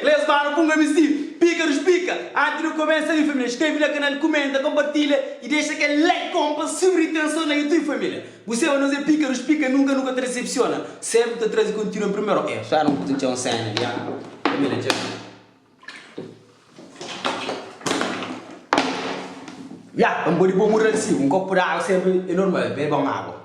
Les mano, ponga-me assim, pica-nos pica. Antes de começar aí, família, inscreve no canal, comenta, compartilha e deixa aquele like, compa, sobre atenção na YouTube, família. Você vai nos pica-nos pica, nunca te decepciona. Sempre te traz e continua primeiro. Já não pode ter uma cena, já. Família, já. Já, vamos pôr bom mural assim, um copo de água sempre é normal, bebam água.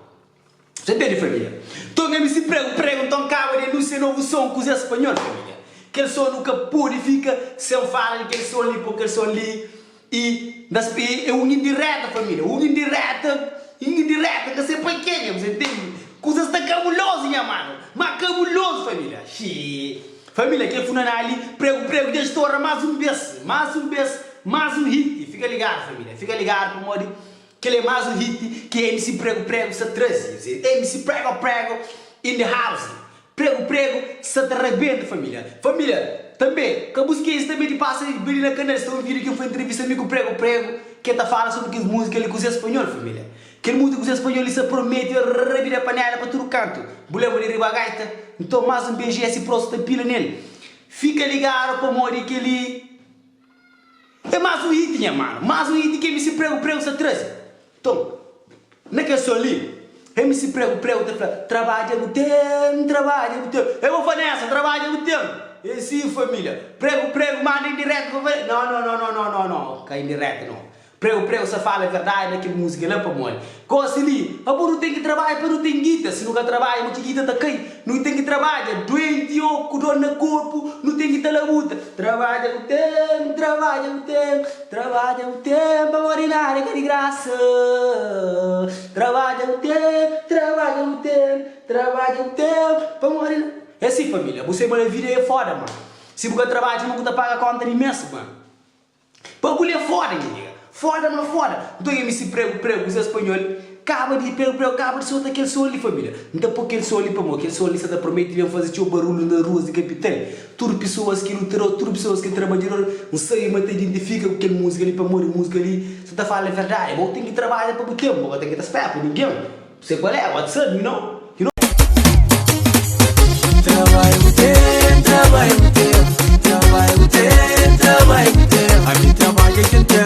Você entende, família? Então, me se prego, então acaba de anunciar novo som com os espanhóis, família. Aquele som nunca purifica, sem falar aquele som ali, porque aquele som ali. E é um indireta, família, indireta, que você põe quem, você entende? Coisas tão cabulosas, minha mano. Mas cabuloso, família. Família, aquele funeral ali, prego, deixa estourar mais um hit. Fica ligado, família, fica ligado, por modo que ele é mais um hit que MC Prego se traz. MC Prego in the house. Prego se arrebenta, família. Família, também, que eu busquei isso também de passa e brilha na canal. Estão a ouvir aqui foi entrevista comigo Prego, que está falando sobre aquelas músicas ele cozinha espanhol, família. Aquele música cozinha espanhol, ele se promete revirar a panela para todo canto. Bulema de riba gaita. Então mais um BGS próximo da pila nele. Fica ligado, por modo que ele... É mais um hit, minha mano. Mais um hit que MC Prego se traz. Então, naquele som ali, MC Prego te fala, trabalha no tempo. Eu vou fazer essa, trabalha no tempo. E sim, família. Prego, manda em direto. Não. Cai em direto, não. Prego, se fala a verdade naquela música, não é para molho. Coisa ali, não tem que trabalhar, não tem guita. Se nunca trabalha, não tem guita, tá cai. Não tem que trabalhar, doente, com dor no corpo, não tem que estar na luta. Trabalha o tempo, amorinária, que é de graça. Trabalha o tempo, amorinária. É assim, família, você vai vir é foda, mano. Se você trabalha, não paga a conta imensa, mano. Bagulho é foda, minha. Foda. Então MC Prego, os espanhol, acaba de soltar aquele som ali, família. Então por aquele som ali para mim, aquele som ali, você está prometendo que fazer teu barulho nas ruas de capital. Tudo pessoas que lutaram, tudo pessoas que trabalharam, não sei, mas te identifica com aquela música ali para mim, música ali, você está falando a verdade, eu tenho que trabalhar para o tempo, eu tenho que estar esperto para ninguém. Você qual é? What's up, you know? Trabalho o tempo, a mim trabalha quem tem.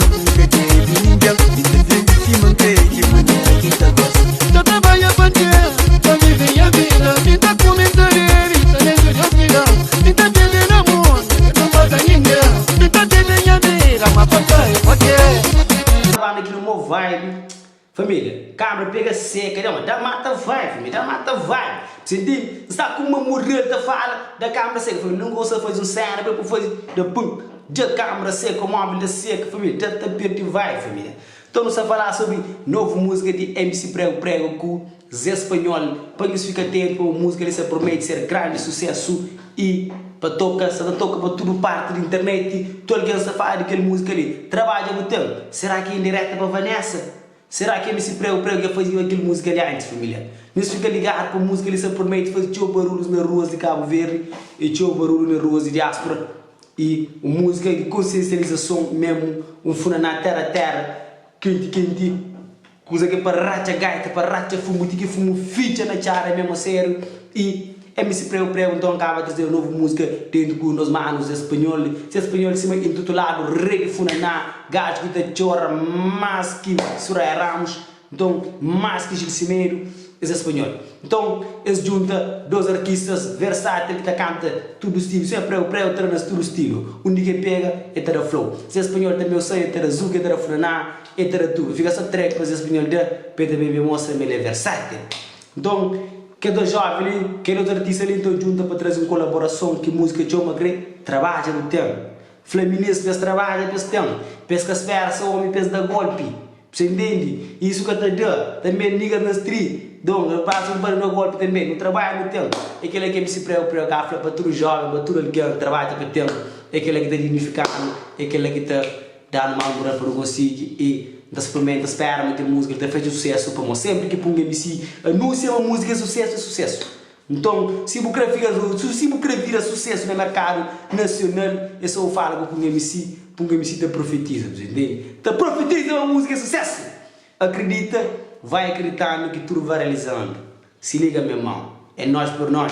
Família, câmera pega seca, dá mata vai, família, dá mata vai. Você entende? Está com uma morreta fala da câmera seca, família, não gosta de fazer um cena para fazer da pum, de câmera seca, móvel da seca, família, já está perto vai, família. Então nós vamos falar sobre nova música de MC Prego com Zé Espanhol, para isso fica tempo, a música ele se promete ser grande sucesso e para tocar, se toca para tudo parte da internet, todo alguém se fala daquela música ali, trabalha no tempo, será que é indireta para Vanessa? Será que MC Prego já fazia aquele música ali antes, família? Nós fica ligado para a música, ele se promete fazer teu barulhos nas ruas de Cabo Verde e teu barulho nas ruas de diáspora. E a música de consciencialização mesmo, um funa na terra, quente, coisa que para racha gaita, para racha fumo, que fumo ficha na chara mesmo sério. E MC Prego então acaba de fazer uma nova música dentro com os manos espanhóis. Esse espanhol se chama intitulado Reggae Funaná, gajo que te chora mais que Soraya Ramos, então mais que Gil Cimeiro, esse espanhol. Então, eles juntam dois artistas versáteis que cantam tudo estilo, se é Prego traz tudo estilo. O que pega é ter a flow. Se é espanhol também eu sei, é ter a zuca, é ter a funaná, é ter a tudo. Fica só track para o espanhol de PTB mostra que ele é versátil. Então, que dois jovens, que outro artista ali então junta para trazer uma colaboração que música de uma grande trabalha no tempo. Feminista pensa trabalha pensa tempo. Pensa que as feras homem pensa da golpe. Você entende? Isso que está dando. Também liga na street. Então, passa um barulho no golpe também. Não trabalha no tempo. É aquele que se prega para todo jovem, para todo alguém que trabalha para o tempo. É aquele que está dignificado. É aquele que está dando uma altura para conseguir e da experimenta, espera muita música, ele fez sucesso para nós. Sempre que põe MC, anuncia uma música é sucesso. Então, se você quer vir a sucesso no mercado nacional, eu só falo com o MC te profetiza, entende? Te profetiza uma música é sucesso. Acredita, vai acreditando que tudo vai realizando. Se liga, meu irmão, é nós por nós,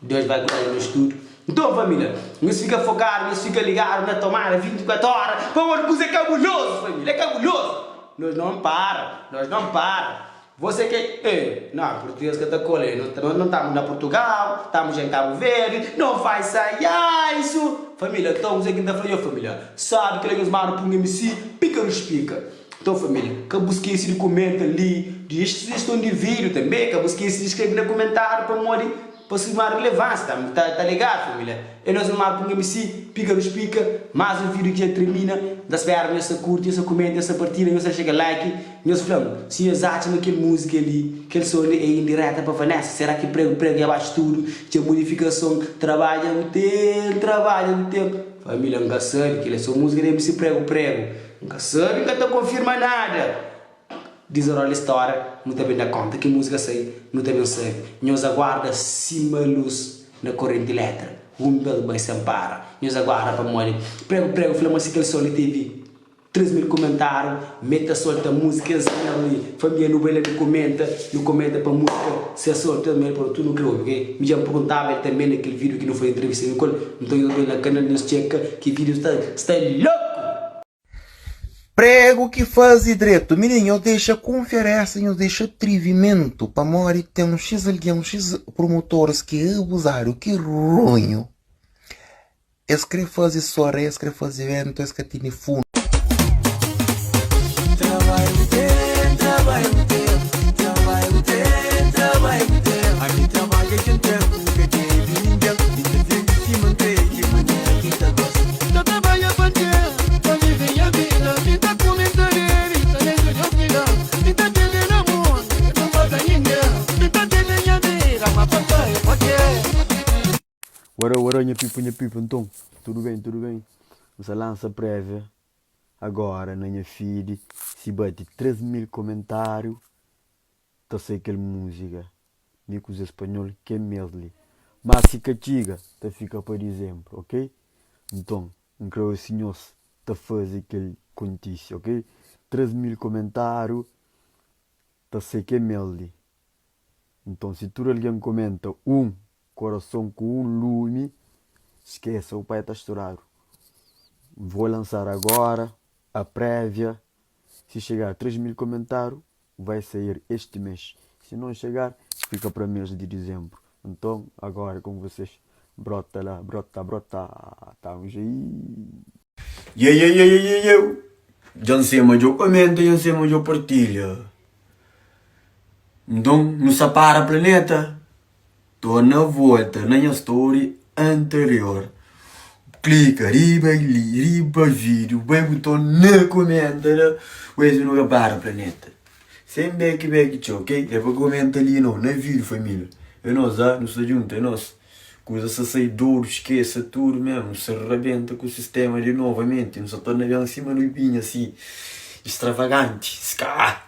Deus vai cuidar de nós tudo. Então, família, nós fica focado, nós fica ligado na tomada 24 horas. Para coisa é cabuloso, família, é cabuloso. Nós não para. Você que... não, português que está colhendo. Não estamos na Portugal, estamos em Cabo Verde. Não faz sair isso. Família, então, você que está falando, família, sabe que eles mandam para um MC, pica nos pica. Então, família, que busquei esse comenta ali, diz sugestão de vídeo também, que busquei se escreve no comentário para morrer, para se mais relevância, tá ligado, família? E nós vamos para um MC, pica nos pica, mais um vídeo que já termina, da espera, você curte, você comenta, você partilha, você chega like, nós falamos, se nós achamos aquela música ali, aquele som ali é indireta para Vanessa, será que prego e abaixo tudo, tinha modificação, trabalha no tempo, família, nunca sabe, que ele é só música de MC prego. Nunca sabe, nunca te confirma nada. Diz a história, não te dá conta que música sei, não te sei. Nós aguarda cima luz na corrente elétrica. Belo bem se ampara. Nós aguarda para morrer. Prego, falamos assim que ele só teve 3.000 comentários. Meta solta música, ali. Família no belo comenta para música. Se solta também para tu não creu, ok? Me já perguntava também naquele vídeo que não foi entrevista. Então eu vejo na canal nos checa que vídeo está louco. Prego que faz direito. Menino, eu deixo conferência, eu deixo atrevimento para morrer. Tem um X promotores que abusaram, que ruim. Eles querem fazer sorte, eles querem fazer evento, eles querem ter fundo. Aqui trabalha quem tem, que tem ninguém. E tem que se manter, que manter aqui tá gosto. Não trabalha pra ter, pra viver a vida. Me dá comentário, me dá lendo de opinião. Me dá tendo amor, não paga ninguém. Me dá tendo a vida, mas papai, pode Ora, minha pipa, então. Tudo bem. Você lança prévia. Agora, na minha feed, se bate 3.000 comentários, tá sei aquela música. Micos espanhol, que é medley. Mas se catiga, tá fica para dezembro, ok? Então, não creio que o senhor tá fazendo aquele contício, ok? 3.000 comentários, tá sei que é medley. Então, se tu alguém comenta coração com lume, esqueça, o pai está estourado. Vou lançar agora a prévia. Se chegar a 3.000 comentários, vai sair este mês. Se não chegar, fica para mês de dezembro. Então, agora com vocês, brota lá, brota. Estamos aí. Já sei, mas eu comento, já sei, mas eu partilho. Então, não se para planeta. Estou na volta, na minha story anterior. Clica, riba vídeo, vai botão na comenta, hoje não para planeta. Sem back, ok? É para comentar ali não, na vídeo família. É nós, não se junta, é nós. Coisa se sai duro, esqueça tudo mesmo, se arrebenta com o sistema de novamente. Não só torna bem em cima do ipinho assim, extravagante, ska.